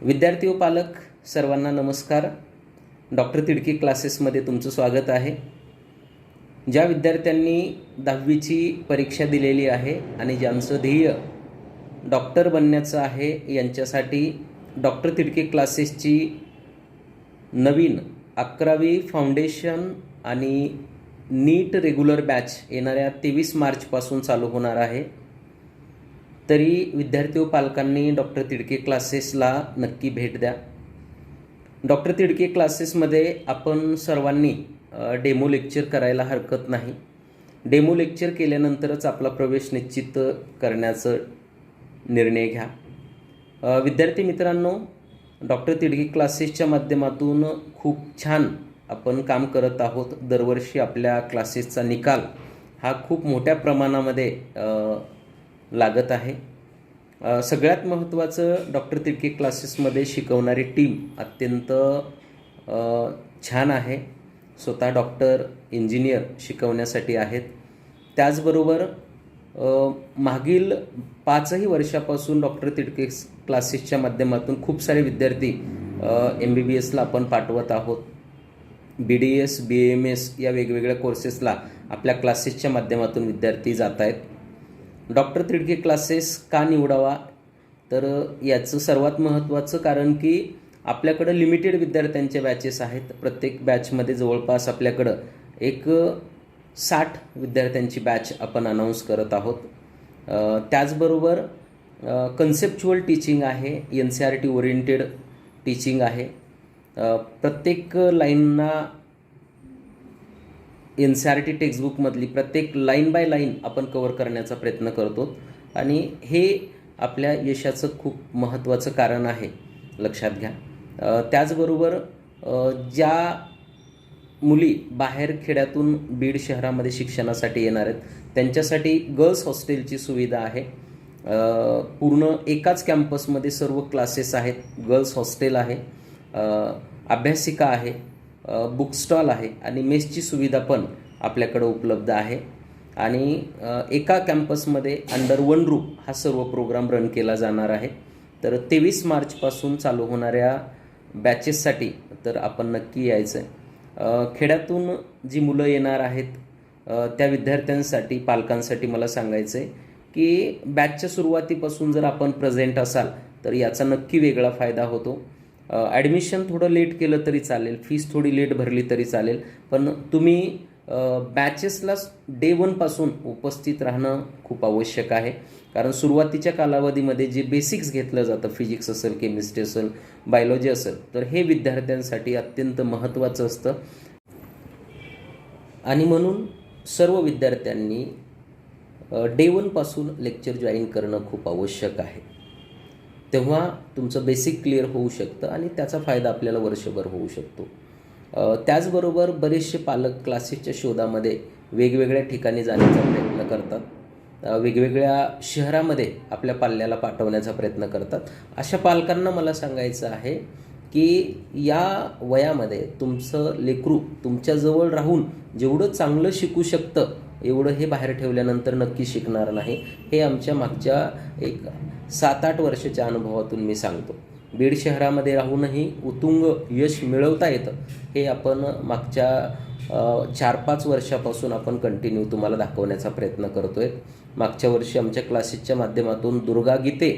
विद्यार्थी व पालक सर्वांना नमस्कार. डॉक्टर तिडकी क्लासेसमध्ये तुमचं स्वागत आहे. ज्या विद्यार्थ्यांनी 10वीची परीक्षा दिलेली आहे आणि ज्यांचं ध्येय डॉक्टर बनण्याचं आहे, यांच्यासाठी डॉक्टर तिडकी क्लासेसची नवीन 11वी फाउंडेशन आणि नीट रेग्युलर बॅच येणाऱ्या 23 मार्चपासून चालू होणार आहे. तरी विद्यार्थी व पालकांनी डॉक्टर तिडके क्लासेसला नक्की भेट द्या. डॉक्टर तिडके क्लासेसमध्ये आपण सर्वांनी डेमो लेक्चर करायला हरकत नाही. डेमो लेक्चर केल्यानंतरच आपला प्रवेश निश्चित करण्याचा निर्णय घ्या. विद्यार्थी मित्रांनो, डॉक्टर तिडके क्लासेसच्या माध्यमातून खूप छान आपण काम करत आहोत. दरवर्षी आपल्या क्लासेसचा निकाल हा खूप मोठ्या प्रमाणामध्ये लागत आहे. सगळ्यात महत्त्वाचं, डॉक्टर तिडके क्लासेसमध्ये शिकवणारी टीम अत्यंत छान आहे. स्वतः डॉक्टर इंजिनियर शिकवण्यासाठी आहेत. त्याचबरोबर मागील 5ही वर्षापासून डॉक्टर तिडके क्लासेसच्या माध्यमातून खूप सारे विद्यार्थी MBBSला आपण पाठवत आहोत. BDS BAMS या वेगवेगळ्या कोर्सेसला आपल्या क्लासेसच्या माध्यमातून विद्यार्थी जात आहेत. डॉक्टर तिडके क्लासेस का निवडावा, तर याचं सर्वात महत्त्वाचं कारण की आपल्याकडं लिमिटेड विद्यार्थ्यांचे बॅचेस आहेत. प्रत्येक बॅचमध्ये जवळपास आपल्याकडं एक 60 विद्यार्थ्यांची बॅच आपण अनाऊन्स करत आहोत. त्याचबरोबर कन्सेप्च्युअल टीचिंग आहे, NCERT ओरिएंटेड टीचिंग आहे. प्रत्येक लाईनना NCERT टेक्स्टबुकमधली प्रत्येक लाईन बाय लाईन आपण कवर करण्याचा प्रयत्न करतो आणि हे आपल्या यशाचं खूप महत्त्वाचं कारण आहे, लक्षात घ्या. त्याचबरोबर ज्या मुली बाहेर खेड्यातून बीड शहरामध्ये शिक्षणासाठी येणार आहेत, त्यांच्यासाठी गर्ल्स हॉस्टेलची सुविधा आहे. पूर्ण एकाच कॅम्पसमध्ये सर्व क्लासेस आहेत. गर्ल्स हॉस्टेल आहे, अभ्यासिका आहे, बुक स्टॉल आहे आणि मेसची सुविधा पण आपल्याकडं उपलब्ध आहे. आणि एका कॅम्पसमध्ये अंडर वन रूफ हा सर्व प्रोग्राम रन केला जाणार आहे. तर 23 मार्चपासून चालू होणाऱ्या बॅचेससाठी तर आपण नक्की यायचं आहे. खेड्यातून जी मुलं येणार आहेत त्या विद्यार्थ्यांसाठी, पालकांसाठी मला सांगायचं आहे की बॅचच्या सुरुवातीपासून जर आपण प्रेझेंट असाल तर याचा नक्की वेगळा फायदा होतो. ॲडमिशन थोडं लेट केलं तरी चालेल, फीस थोडी लेट भरली तरी चालेल, पण तुम्ही बॅचेसला डे 1 पासून उपस्थित राहणं खूप आवश्यक आहे. कारण सुरुवातीच्या कालावधीमध्ये जे बेसिक्स घेतलं जातं, फिजिक्स असेल, केमिस्ट्री असेल, बायोलॉजी असेल, तर हे विद्यार्थ्यांसाठी अत्यंत महत्त्वाचं असतं. आणि म्हणून सर्व विद्यार्थ्यांनी डे 1 पासून लेक्चर जॉईन करणं खूप आवश्यक आहे. तेव्हा तुमचं बेसिक क्लिअर होऊ शकतं आणि त्याचा फायदा आपल्याला वर्षभर होऊ शकतो. त्याचबरोबर बरेचसे पालक क्लासेसच्या शोधामध्ये वेगवेगळ्या ठिकाणी जाण्याचा प्रयत्न करतात, वेगवेगळ्या शहरामध्ये आपल्या पाल्याला पाठवण्याचा प्रयत्न करतात. अशा पालकांना मला सांगायचं आहे की या वयामध्ये तुमचं लेकरू तुमच्याजवळ राहून जेवढं चांगलं शिकू शकतं एवढं हे बाहेर ठेवल्यानंतर नक्की शिकणार नाही. हे आमच्या मागच्या एक 7-8 वर्षाच्या अनुभवातून मी सांगतो. बीड शहरामध्ये राहूनही उत्तुंग यश मिळवता येतं हे आपण मागच्या 4-5 वर्षापासून आपण कंटिन्यू तुम्हाला दाखवण्याचा प्रयत्न करतो आहे. मागच्या वर्षी आमच्या क्लासेसच्या माध्यमातून दुर्गा गीते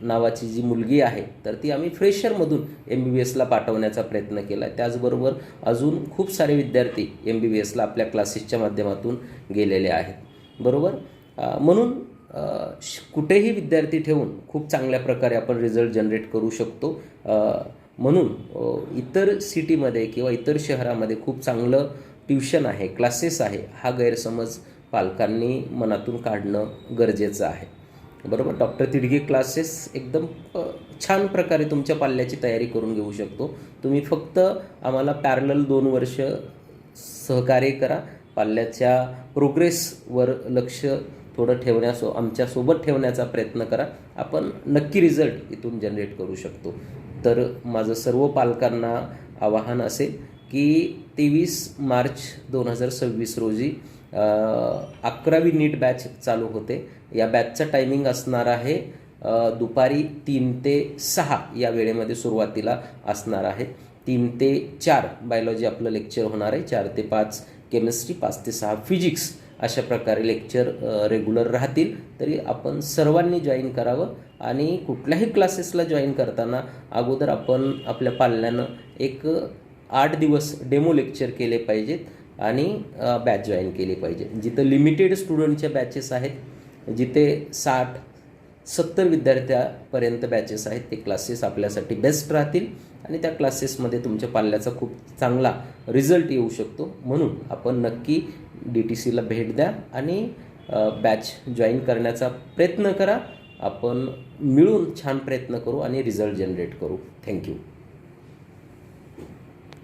नावाची जी मुलगी आहे, तर ती आम्ही फ्रेशरमधून MBBSला पाठवण्याचा प्रयत्न केला आहे. त्याचबरोबर अजून खूप सारे विद्यार्थी MBBSला आपल्या क्लासेसच्या माध्यमातून गेलेले आहेत, बरोबर. म्हणून कुठेही विद्यार्थी ठेवून खूप चांगल्या प्रकारे आपण रिझल्ट जनरेट करू शकतो. म्हणून इतर सिटीमध्ये किंवा इतर शहरामध्ये खूप चांगलं ट्युशन आहे, क्लासेस आहे, हा गैरसमज पालकांनी मनातून काढणं गरजेचं आहे, बरोबर. डॉक्टर तिडके क्लासेस एकदम छान प्रकारे तुमच्या पाल्याची तयारी करून घेऊ शकतो. तुम्ही फक्त आम्हाला पॅरलल 2 वर्ष सहकार्य करा. पाल्याच्या प्रोग्रेसवर लक्ष थोडं आमच्यासोबत ठेवण्याचा प्रयत्न करा. आपण नक्की रिझल्ट इथून जनरेट करू शकतो. तर माझं सर्व पालकांना आवाहन असेल की 23 मार्च 2026 रोजी 11वी नीट बॅच चालू होते. या बॅचचा टायमिंग असणार आहे दुपारी 3 ते 6 या वेळेमध्ये सुरुवातीला असणार आहे. 3 ते 4 बायोलॉजी आपलं लेक्चर होणार आहे. 4 ते 5 केमिस्ट्री, 5 ते 6 फिजिक्स, अशा प्रकारे लेक्चर रेग्युलर राहतील. तरी आपण सर्वांनी जॉईन करावं आणि कुठल्याही क्लासेसला जॉईन करताना अगोदर आपण आपल्या पाल्यानं एक 8 दिवस डेमो लेक्चर केले पाहिजेत आणि बॅच जॉईन केली पाहिजे. जिथं लिमिटेड स्टुडंटच्या बॅचेस आहेत, जिथे 60-70 विद्यार्थ्यापर्यंत बॅचेस आहेत, ते क्लासेस आपल्यासाठी बेस्ट राहतील आणि त्या क्लासेसमध्ये तुमच्या पाल्याचा खूप चांगला रिझल्ट येऊ शकतो. म्हणून आपण नक्की DTCला भेट द्या आणि बॅच जॉईन करण्याचा प्रयत्न करा. आपण मिळून छान प्रयत्न करू आणि रिझल्ट जनरेट करू. थँक्यू.